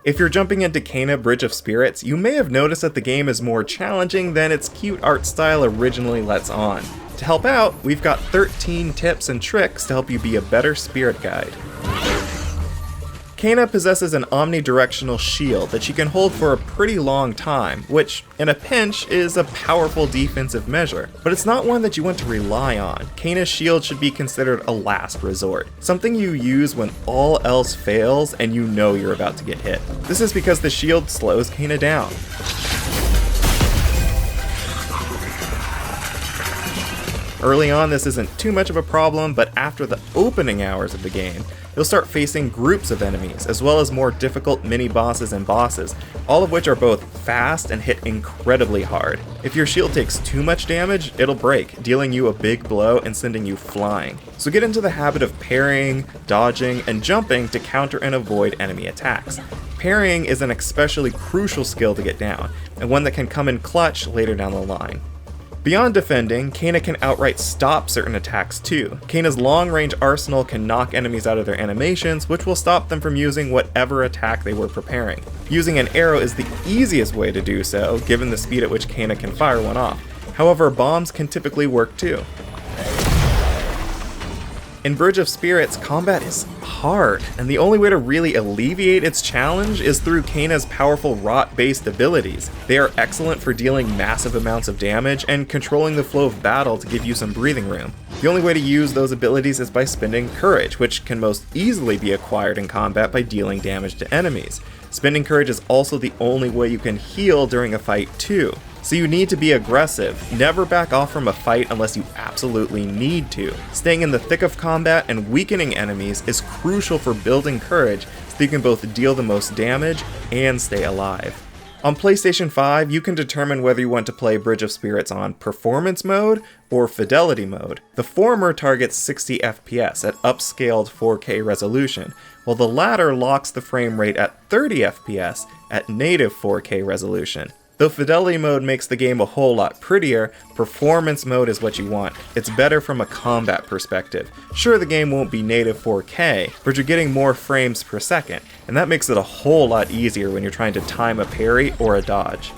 If you're jumping into Kena Bridge of Spirits, you may have noticed that the game is more challenging than its cute art style originally lets on. To help out, we've got 13 tips and tricks to help you be a better spirit guide. Kena possesses an omnidirectional shield that she can hold for a pretty long time, which, in a pinch, is a powerful defensive measure. But it's not one that you want to rely on. Kena's shield should be considered a last resort, something you use when all else fails and you know you're about to get hit. This is because the shield slows Kena down. Early on, this isn't too much of a problem, but after the opening hours of the game, you'll start facing groups of enemies, as well as more difficult mini-bosses and bosses, all of which are both fast and hit incredibly hard. If your shield takes too much damage, it'll break, dealing you a big blow and sending you flying. So get into the habit of parrying, dodging, and jumping to counter and avoid enemy attacks. Parrying is an especially crucial skill to get down, and one that can come in clutch later down the line. Beyond defending, Kena can outright stop certain attacks too. Kena's long-range arsenal can knock enemies out of their animations, which will stop them from using whatever attack they were preparing. Using an arrow is the easiest way to do so, given the speed at which Kena can fire one off. However, bombs can typically work too. In Bridge of Spirits, combat is hard, and the only way to really alleviate its challenge is through Kena's powerful rot-based abilities. They are excellent for dealing massive amounts of damage and controlling the flow of battle to give you some breathing room. The only way to use those abilities is by spending Courage, which can most easily be acquired in combat by dealing damage to enemies. Spending Courage is also the only way you can heal during a fight too. So you need to be aggressive, never back off from a fight unless you absolutely need to. Staying in the thick of combat and weakening enemies is crucial for building courage so you can both deal the most damage and stay alive. On PlayStation 5, you can determine whether you want to play Bridge of Spirits on Performance Mode or Fidelity Mode. The former targets 60 FPS at upscaled 4K resolution, while the latter locks the frame rate at 30 FPS at native 4K resolution. Though Fidelity Mode makes the game a whole lot prettier, Performance Mode is what you want. It's better from a combat perspective. Sure, the game won't be native 4K, but you're getting more frames per second, and that makes it a whole lot easier when you're trying to time a parry or a dodge.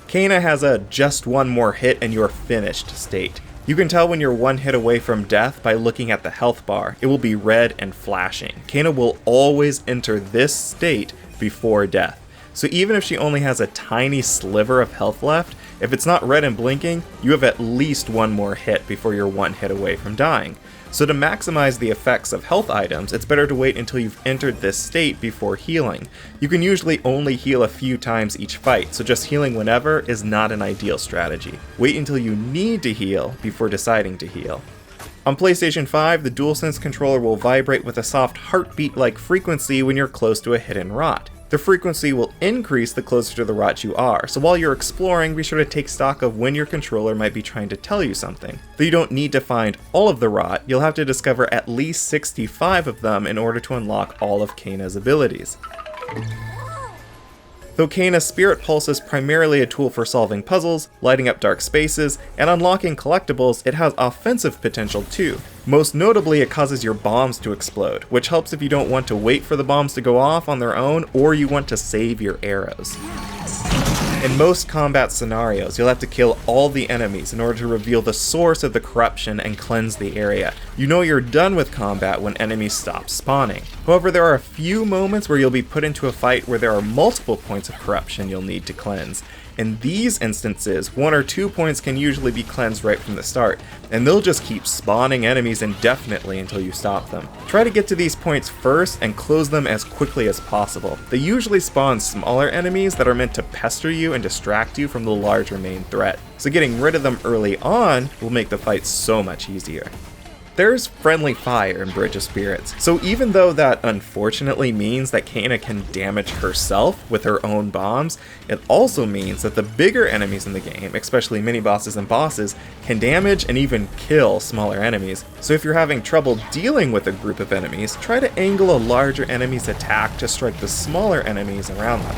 Kena has a just one more hit and you're finished state. You can tell when you're one hit away from death by looking at the health bar. It will be red and flashing. Kena will always enter this state before death. So even if she only has a tiny sliver of health left, if it's not red and blinking, you have at least one more hit before you're one hit away from dying. So to maximize the effects of health items, it's better to wait until you've entered this state before healing. You can usually only heal a few times each fight, so just healing whenever is not an ideal strategy. Wait until you need to heal before deciding to heal. On PlayStation 5, the DualSense controller will vibrate with a soft heartbeat-like frequency when you're close to a hidden rot. The frequency will increase the closer to the rot you are, so while you're exploring, be sure to take stock of when your controller might be trying to tell you something. Though you don't need to find all of the rot, you'll have to discover at least 65 of them in order to unlock all of Kena's abilities. Though Kena's Spirit Pulse is primarily a tool for solving puzzles, lighting up dark spaces, and unlocking collectibles, it has offensive potential too. Most notably, it causes your bombs to explode, which helps if you don't want to wait for the bombs to go off on their own or you want to save your arrows. In most combat scenarios, you'll have to kill all the enemies in order to reveal the source of the corruption and cleanse the area. You know you're done with combat when enemies stop spawning. However, there are a few moments where you'll be put into a fight where there are multiple points of corruption you'll need to cleanse. In these instances, 1 or 2 points can usually be cleansed right from the start, and they'll just keep spawning enemies indefinitely until you stop them. Try to get to these points first and close them as quickly as possible. They usually spawn smaller enemies that are meant to pester you and distract you from the larger main threat, so getting rid of them early on will make the fight so much easier. There's friendly fire in Bridge of Spirits, so even though that unfortunately means that Kena can damage herself with her own bombs, it also means that the bigger enemies in the game, especially mini-bosses and bosses, can damage and even kill smaller enemies. So if you're having trouble dealing with a group of enemies, try to angle a larger enemy's attack to strike the smaller enemies around them.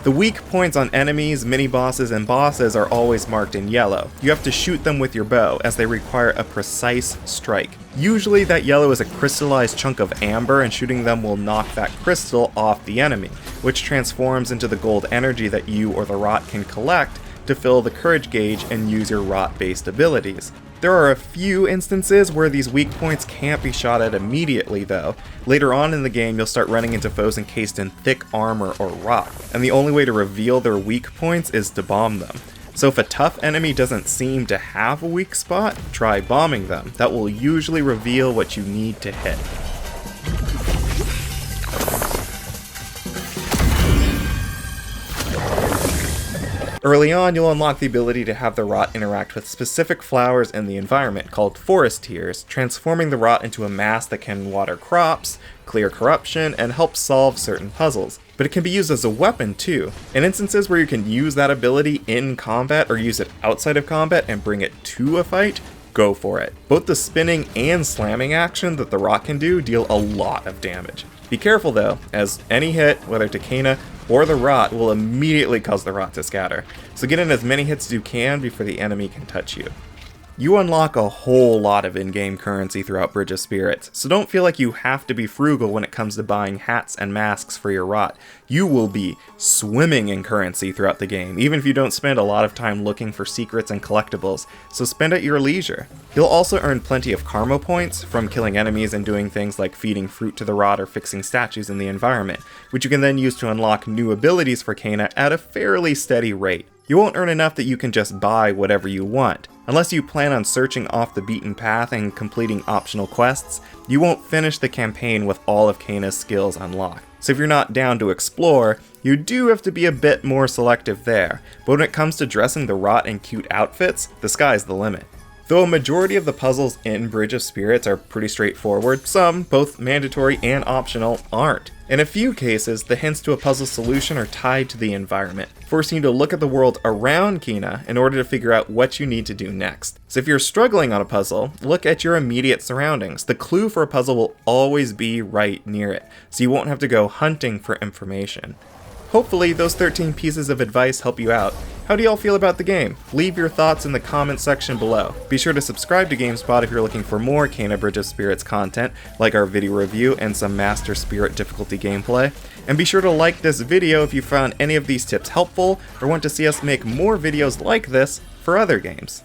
The weak points on enemies, mini-bosses, and bosses are always marked in yellow. You have to shoot them with your bow, as they require a precise strike. Usually that yellow is a crystallized chunk of amber, and shooting them will knock that crystal off the enemy, which transforms into the gold energy that you or the rot can collect to fill the courage gauge and use your rot-based abilities. There are a few instances where these weak points can't be shot at immediately though. Later on in the game you'll start running into foes encased in thick armor or rock, and the only way to reveal their weak points is to bomb them. So if a tough enemy doesn't seem to have a weak spot, try bombing them. That will usually reveal what you need to hit. Early on, you'll unlock the ability to have the rot interact with specific flowers in the environment, called forest tears, transforming the rot into a mass that can water crops, clear corruption, and help solve certain puzzles. But it can be used as a weapon too. In instances where you can use that ability in combat or use it outside of combat and bring it to a fight, go for it. Both the spinning and slamming action that the rot can do deal a lot of damage. Be careful though, as any hit, whether to Kena or the rot, will immediately cause the rot to scatter, so get in as many hits as you can before the enemy can touch you. You unlock a whole lot of in-game currency throughout Bridge of Spirits, so don't feel like you have to be frugal when it comes to buying hats and masks for your rot. You will be swimming in currency throughout the game, even if you don't spend a lot of time looking for secrets and collectibles, so spend at your leisure. You'll also earn plenty of karma points from killing enemies and doing things like feeding fruit to the rot or fixing statues in the environment, which you can then use to unlock new abilities for Kena at a fairly steady rate. You won't earn enough that you can just buy whatever you want. Unless you plan on searching off the beaten path and completing optional quests, you won't finish the campaign with all of Kena's skills unlocked. So if you're not down to explore, you do have to be a bit more selective there. But when it comes to dressing the rot in cute outfits, the sky's the limit. Though a majority of the puzzles in Bridge of Spirits are pretty straightforward, some, both mandatory and optional, aren't. In a few cases, the hints to a puzzle solution are tied to the environment, forcing you to look at the world around Kena in order to figure out what you need to do next. So if you're struggling on a puzzle, look at your immediate surroundings. The clue for a puzzle will always be right near it, so you won't have to go hunting for information. Hopefully those 13 pieces of advice help you out. How do y'all feel about the game? Leave your thoughts in the comment section below. Be sure to subscribe to GameSpot if you're looking for more Kena Bridge of Spirits content, like our video review and some Master Spirit difficulty gameplay. And be sure to like this video if you found any of these tips helpful or want to see us make more videos like this for other games.